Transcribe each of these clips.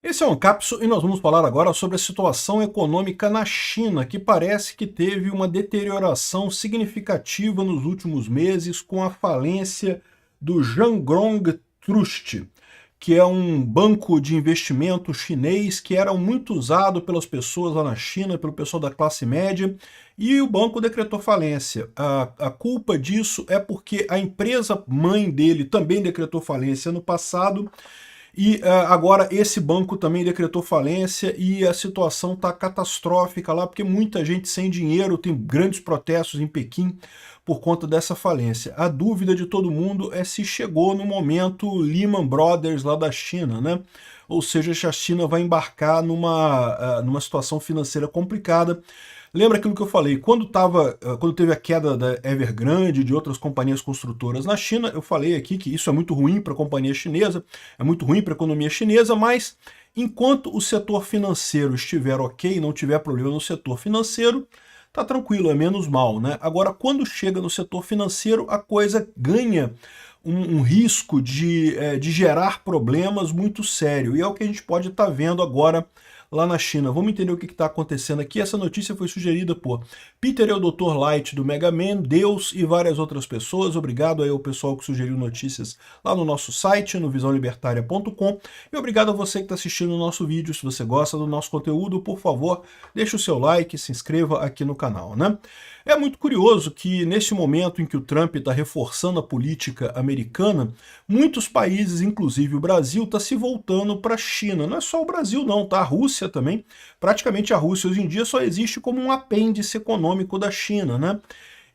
Esse é o Ancapso e nós vamos falar agora sobre a situação econômica na China, que parece que teve uma deterioração significativa nos últimos meses com a falência do Jiangrong Trust, que é um banco de investimento chinês que era muito usado pelas pessoas lá na China, pelo pessoal da classe média, e o banco decretou falência. A culpa disso é porque a empresa mãe dele também decretou falência no passado, e agora esse banco também decretou falência e a situação está catastrófica lá, porque muita gente sem dinheiro, tem grandes protestos em Pequim por conta dessa falência. A dúvida de todo mundo é se chegou no momento Lehman Brothers lá da China, né? Ou seja, se a China vai embarcar numa situação financeira complicada. Lembra aquilo que eu falei, quando teve a queda da Evergrande e de outras companhias construtoras na China, eu falei aqui que isso é muito ruim para a companhia chinesa, é muito ruim para a economia chinesa, mas enquanto o setor financeiro estiver ok, não tiver problema no setor financeiro, tá tranquilo, é menos mal, né? Agora, quando chega no setor financeiro, a coisa ganha um risco de gerar problemas muito sério, e é o que a gente pode estar vendo agora lá na China. Vamos entender o que está acontecendo aqui. Essa notícia foi sugerida por Peter e o Dr. Light do Mega Man, Deus e várias outras pessoas. Obrigado aí ao pessoal que sugeriu notícias lá no nosso site, no visãolibertaria.com. E obrigado a você que está assistindo o nosso vídeo. Se você gosta do nosso conteúdo, por favor, deixe o seu like, se inscreva aqui no canal, né? É muito curioso que nesse momento em que o Trump está reforçando a política americana, muitos países, inclusive o Brasil, está se voltando para a China. Não é só o Brasil não, tá? A Rússia também. Praticamente a Rússia hoje em dia só existe como um apêndice econômico da China, né?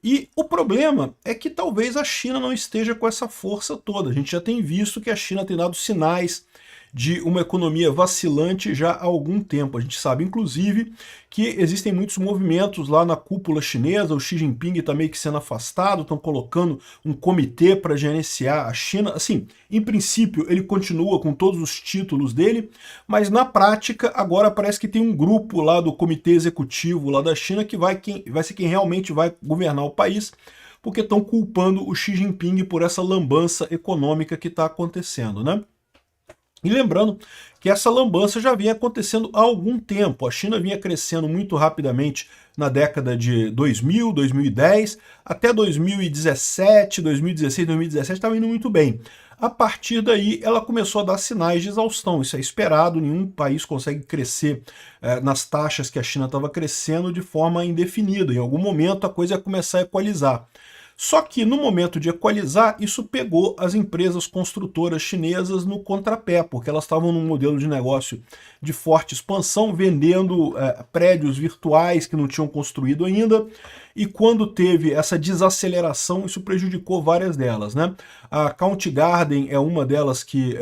E o problema é que talvez a China não esteja com essa força toda. A gente já tem visto que a China tem dado sinais de uma economia vacilante já há algum tempo. A gente sabe, inclusive, que existem muitos movimentos lá na cúpula chinesa, o Xi Jinping está meio que sendo afastado, estão colocando um comitê para gerenciar a China. Assim, em princípio, ele continua com todos os títulos dele, mas na prática, agora parece que tem um grupo lá do comitê executivo lá da China que vai ser quem realmente vai governar o país, porque estão culpando o Xi Jinping por essa lambança econômica que está acontecendo, né? E lembrando que essa lambança já vinha acontecendo há algum tempo. A China vinha crescendo muito rapidamente na década de 2000, 2010, até 2017, 2016, 2017 estava indo muito bem. A partir daí, ela começou a dar sinais de exaustão. Isso é esperado, nenhum país consegue crescer nas taxas que a China estava crescendo de forma indefinida. Em algum momento, a coisa ia começar a equalizar. Só que no momento de equalizar, isso pegou as empresas construtoras chinesas no contrapé, porque elas estavam num modelo de negócio de forte expansão, vendendo prédios virtuais que não tinham construído ainda, e quando teve essa desaceleração, isso prejudicou várias delas, né? A Country Garden é uma delas que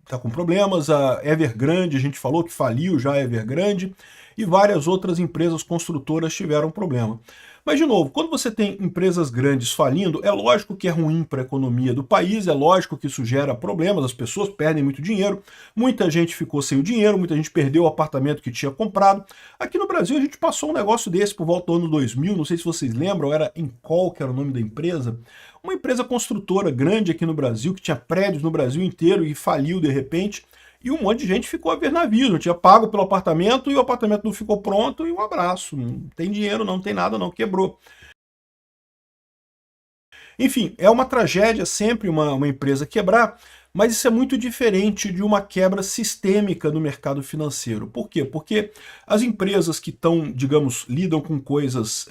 está com problemas, a Evergrande, a gente falou que faliu já a Evergrande, e várias outras empresas construtoras tiveram problema. Mas, de novo, quando você tem empresas grandes falindo, é lógico que é ruim para a economia do país, é lógico que isso gera problemas, as pessoas perdem muito dinheiro, muita gente ficou sem o dinheiro, muita gente perdeu o apartamento que tinha comprado. Aqui no Brasil a gente passou um negócio desse por volta do ano 2000, não sei se vocês lembram, era Encol, que era o nome da empresa, uma empresa construtora grande aqui no Brasil, que tinha prédios no Brasil inteiro e faliu de repente. E um monte de gente ficou a ver navios, não tinha pago pelo apartamento e o apartamento não ficou pronto e um abraço. Não tem dinheiro, não tem nada, não, quebrou. Enfim, é uma tragédia sempre uma empresa quebrar, mas isso é muito diferente de uma quebra sistêmica no mercado financeiro. Por quê? Porque as empresas que estão, digamos, lidam com coisas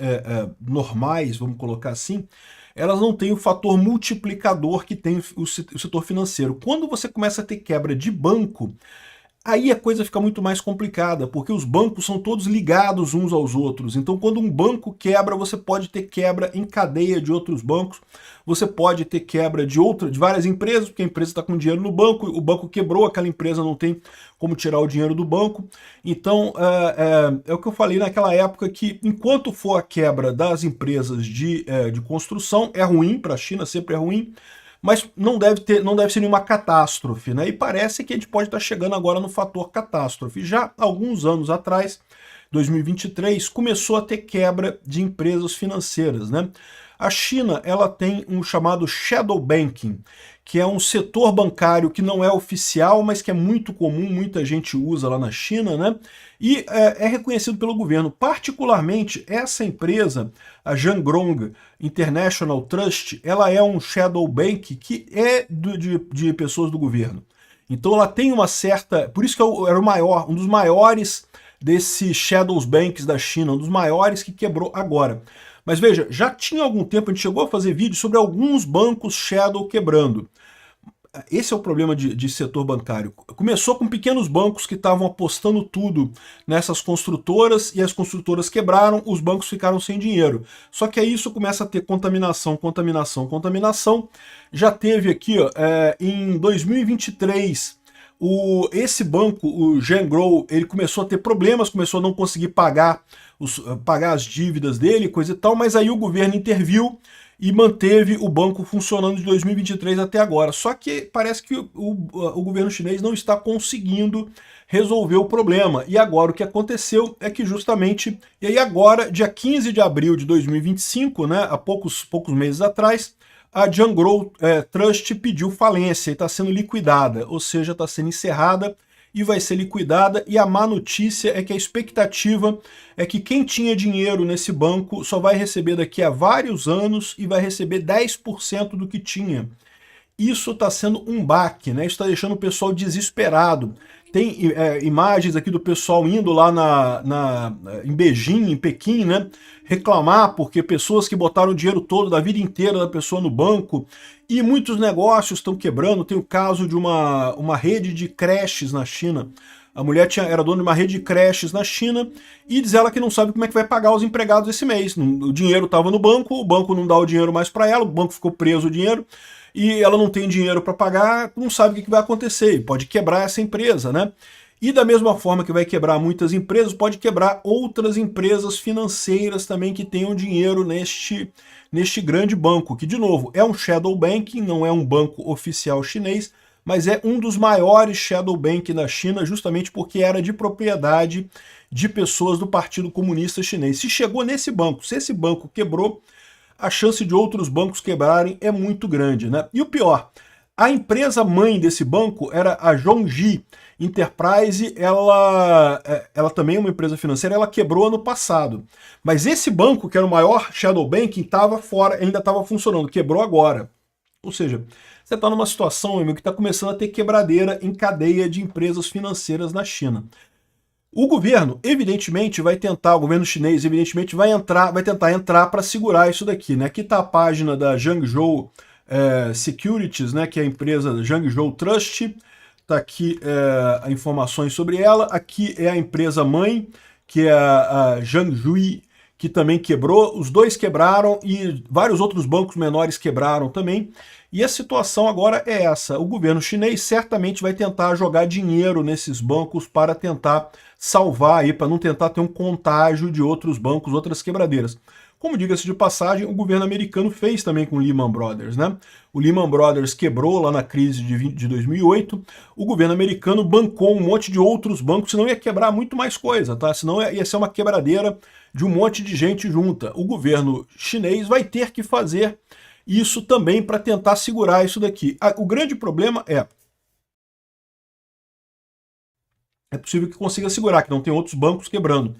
normais, vamos colocar assim, elas não têm o fator multiplicador que tem o setor financeiro. Quando você começa a ter quebra de banco, aí a coisa fica muito mais complicada, porque os bancos são todos ligados uns aos outros. Então, quando um banco quebra, você pode ter quebra em cadeia de outros bancos, você pode ter quebra de várias empresas, porque a empresa está com dinheiro no banco, o banco quebrou, aquela empresa não tem como tirar o dinheiro do banco. Então, é o que eu falei naquela época, que enquanto for a quebra das empresas de construção, é ruim para a China, sempre é ruim, mas não deve ser nenhuma catástrofe, né? E parece que a gente pode estar chegando agora no fator catástrofe. Já há alguns anos atrás, 2023, começou a ter quebra de empresas financeiras, né? A China, ela tem um chamado shadow banking, que é um setor bancário que não é oficial, mas que é muito comum, muita gente usa lá na China, né? E é reconhecido pelo governo. Particularmente, essa empresa, a Zhangrong International Trust, ela é um shadow bank que é de pessoas do governo. Então ela tem uma certa... Por isso que era o maior, um dos maiores desses shadows banks da China, um dos maiores que quebrou agora. Mas veja, já tinha algum tempo, a gente chegou a fazer vídeo sobre alguns bancos shadow quebrando. Esse é o problema de setor bancário. Começou com pequenos bancos que estavam apostando tudo nessas construtoras e as construtoras quebraram, os bancos ficaram sem dinheiro. Só que aí isso começa a ter contaminação, contaminação, contaminação. Já teve aqui, ó, em 2023, esse banco, o Zhangrong, ele começou a ter problemas, começou a não conseguir pagar as dívidas dele, coisa e tal, mas aí o governo interviu e manteve o banco funcionando de 2023 até agora. Só que parece que o governo chinês não está conseguindo resolver o problema. E agora o que aconteceu é que justamente... E aí agora, dia 15 de abril de 2025, né, há poucos meses atrás, a Zhangrong Trust pediu falência e está sendo liquidada, ou seja, está sendo encerrada e vai ser liquidada, e a má notícia é que a expectativa é que quem tinha dinheiro nesse banco só vai receber daqui a vários anos e vai receber 10% do que tinha. Isso está sendo um baque, né? Isso está deixando o pessoal desesperado. Tem imagens aqui do pessoal indo lá em Beijing, em Pequim, né? Reclamar porque pessoas que botaram o dinheiro todo da vida inteira da pessoa no banco, e muitos negócios estão quebrando. Tem o caso de uma rede de creches na China. A mulher era dona de uma rede de creches na China e diz ela que não sabe como é que vai pagar os empregados esse mês. O dinheiro estava no banco, o banco não dá o dinheiro mais para ela, o banco ficou preso o dinheiro, e ela não tem dinheiro para pagar, não sabe o que vai acontecer, pode quebrar essa empresa, né? E da mesma forma que vai quebrar muitas empresas, pode quebrar outras empresas financeiras também que tenham dinheiro neste grande banco, que de novo é um shadow banking, não é um banco oficial chinês, mas é um dos maiores shadow bank da China, justamente porque era de propriedade de pessoas do Partido Comunista Chinês. Se chegou nesse banco, se esse banco quebrou, a chance de outros bancos quebrarem é muito grande, né? E o pior, a empresa mãe desse banco era a Zhongji Enterprise, ela também é uma empresa financeira, ela quebrou ano passado. Mas esse banco, que era o maior shadow banking, estava fora, ainda estava funcionando, quebrou agora. Ou seja, você está numa situação, amigo, que está começando a ter quebradeira em cadeia de empresas financeiras na China. O governo, evidentemente, o governo chinês, evidentemente, vai tentar entrar para segurar isso daqui, né? Aqui está a página da Zhangzhou Securities, né? Que é a empresa Zhangzhou Trust. Está aqui as informações sobre ela. Aqui é a empresa mãe, que é a Zhangzhui, que também quebrou. Os dois quebraram e vários outros bancos menores quebraram também. E a situação agora é essa. O governo chinês certamente vai tentar jogar dinheiro nesses bancos para tentar salvar aí, para não tentar ter um contágio de outros bancos, outras quebradeiras. Como diga-se de passagem, o governo americano fez também com o Lehman Brothers, né? O Lehman Brothers quebrou lá na crise de 2008, o governo americano bancou um monte de outros bancos, senão ia quebrar muito mais coisa, tá? Senão ia ser uma quebradeira de um monte de gente junta. O governo chinês vai ter que fazer isso também para tentar segurar isso daqui. O grande problema é possível que consiga segurar, que não tem outros bancos quebrando.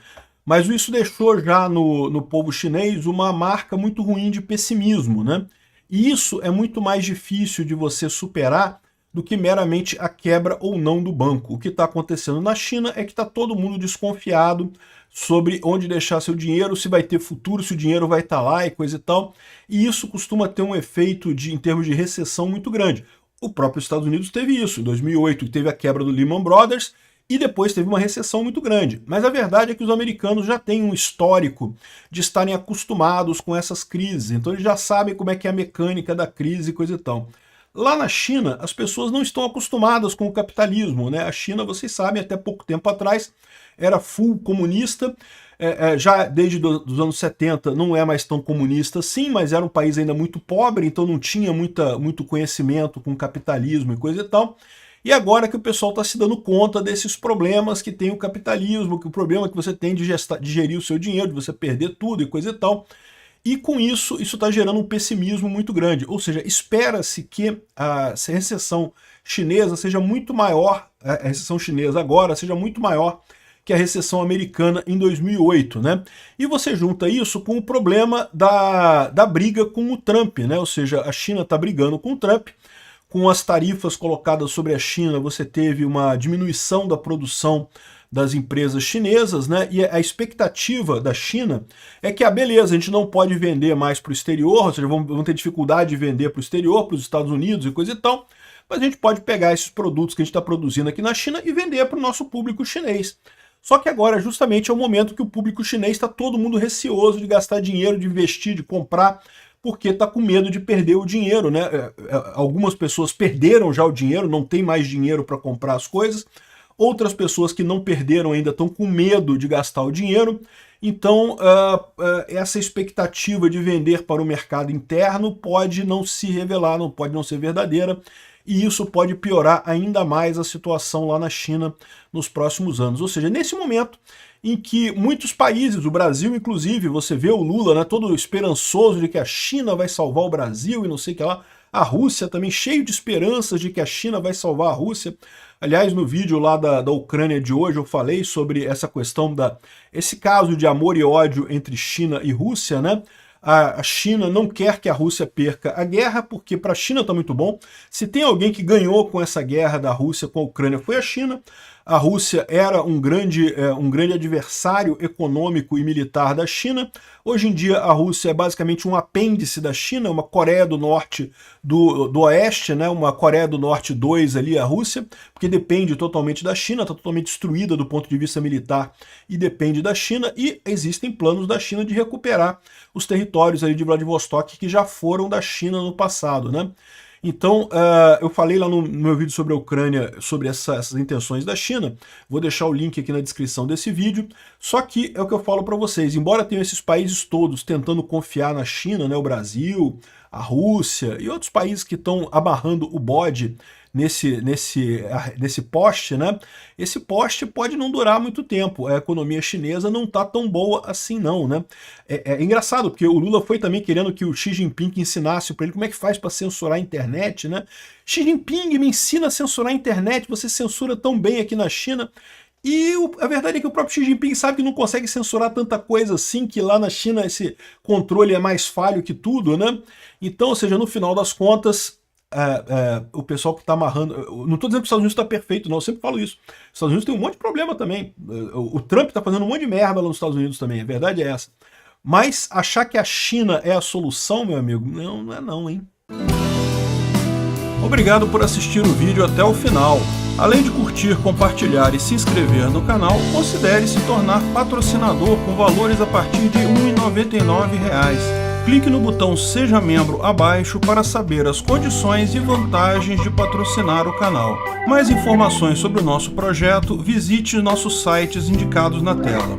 Mas isso deixou já no povo chinês uma marca muito ruim de pessimismo, né? E isso é muito mais difícil de você superar do que meramente a quebra ou não do banco. O que está acontecendo na China é que está todo mundo desconfiado sobre onde deixar seu dinheiro, se vai ter futuro, se o dinheiro vai estar lá e coisa e tal. E isso costuma ter um efeito em termos de recessão muito grande. O próprio Estados Unidos teve isso. Em 2008 teve a quebra do Lehman Brothers e depois teve uma recessão muito grande. Mas a verdade é que os americanos já têm um histórico de estarem acostumados com essas crises. Então eles já sabem como é que é a mecânica da crise e coisa e tal. Lá na China, as pessoas não estão acostumadas com o capitalismo, né? A China, vocês sabem, até pouco tempo atrás, era full comunista, já desde os anos 70 não é mais tão comunista assim, mas era um país ainda muito pobre, então não tinha muito conhecimento com capitalismo e coisa e tal. E agora que o pessoal está se dando conta desses problemas que tem o capitalismo, que o problema que você tem de gerir o seu dinheiro, de você perder tudo e coisa e tal. E com isso, isso está gerando um pessimismo muito grande. Ou seja, espera-se que a recessão chinesa seja muito maior, a recessão chinesa agora seja muito maior que a recessão americana em 2008, né? E você junta isso com o problema da briga com o Trump, né? Ou seja, a China está brigando com o Trump, com as tarifas colocadas sobre a China, você teve uma diminuição da produção das empresas chinesas, né? E a expectativa da China é que, beleza, a gente não pode vender mais para o exterior, ou seja, vamos ter dificuldade de vender para o exterior, para os Estados Unidos e coisa e tal, mas a gente pode pegar esses produtos que a gente está produzindo aqui na China e vender para o nosso público chinês. Só que agora, justamente, é o momento que o público chinês está todo mundo receoso de gastar dinheiro, de investir, de comprar, porque está com medo de perder o dinheiro, né? Algumas pessoas perderam já o dinheiro, não tem mais dinheiro para comprar as coisas. Outras pessoas que não perderam ainda estão com medo de gastar o dinheiro. Então, essa expectativa de vender para o mercado interno pode não se revelar, pode não ser verdadeira. E isso pode piorar ainda mais a situação lá na China nos próximos anos. Ou seja, nesse momento em que muitos países, o Brasil inclusive, você vê o Lula, né, todo esperançoso de que a China vai salvar o Brasil e não sei o que lá, a Rússia também cheio de esperanças de que a China vai salvar a Rússia. Aliás, no vídeo lá da Ucrânia de hoje eu falei sobre essa questão esse caso de amor e ódio entre China e Rússia, né? A China não quer que a Rússia perca a guerra, porque para a China está muito bom. Se tem alguém que ganhou com essa guerra da Rússia com a Ucrânia, foi a China. A Rússia era um grande adversário econômico e militar da China. Hoje em dia a Rússia é basicamente um apêndice da China, uma Coreia do Norte do Oeste, né? Uma Coreia do Norte 2 ali, a Rússia, porque depende totalmente da China, está totalmente destruída do ponto de vista militar e depende da China, e existem planos da China de recuperar os territórios ali de Vladivostok que já foram da China no passado, né? Então, eu falei lá no meu vídeo sobre a Ucrânia, sobre essas intenções da China, vou deixar o link aqui na descrição desse vídeo, só que é o que eu falo para vocês, embora tenham esses países todos tentando confiar na China, né, o Brasil, a Rússia e outros países que estão amarrando o bode nesse poste, né? Esse poste pode não durar muito tempo. A economia chinesa não está tão boa assim não, né? É engraçado, porque o Lula foi também querendo que o Xi Jinping ensinasse para ele como é que faz para censurar a internet, né? Xi Jinping, me ensina a censurar a internet, você censura tão bem aqui na China. E a verdade é que o próprio Xi Jinping sabe que não consegue censurar tanta coisa assim, que lá na China esse controle é mais falho que tudo, né? Então, ou seja, no final das contas, o pessoal que está amarrando... Não estou dizendo que os Estados Unidos está perfeito, não, eu sempre falo isso. Os Estados Unidos tem um monte de problema também. O Trump está fazendo um monte de merda lá nos Estados Unidos também, a verdade é essa. Mas achar que a China é a solução, meu amigo, não é não, hein? Obrigado por assistir o vídeo até o final. Além de curtir, compartilhar e se inscrever no canal, considere se tornar patrocinador com valores a partir de R$ 1,99. Clique no botão Seja Membro abaixo para saber as condições e vantagens de patrocinar o canal. Mais informações sobre o nosso projeto, visite nossos sites indicados na tela.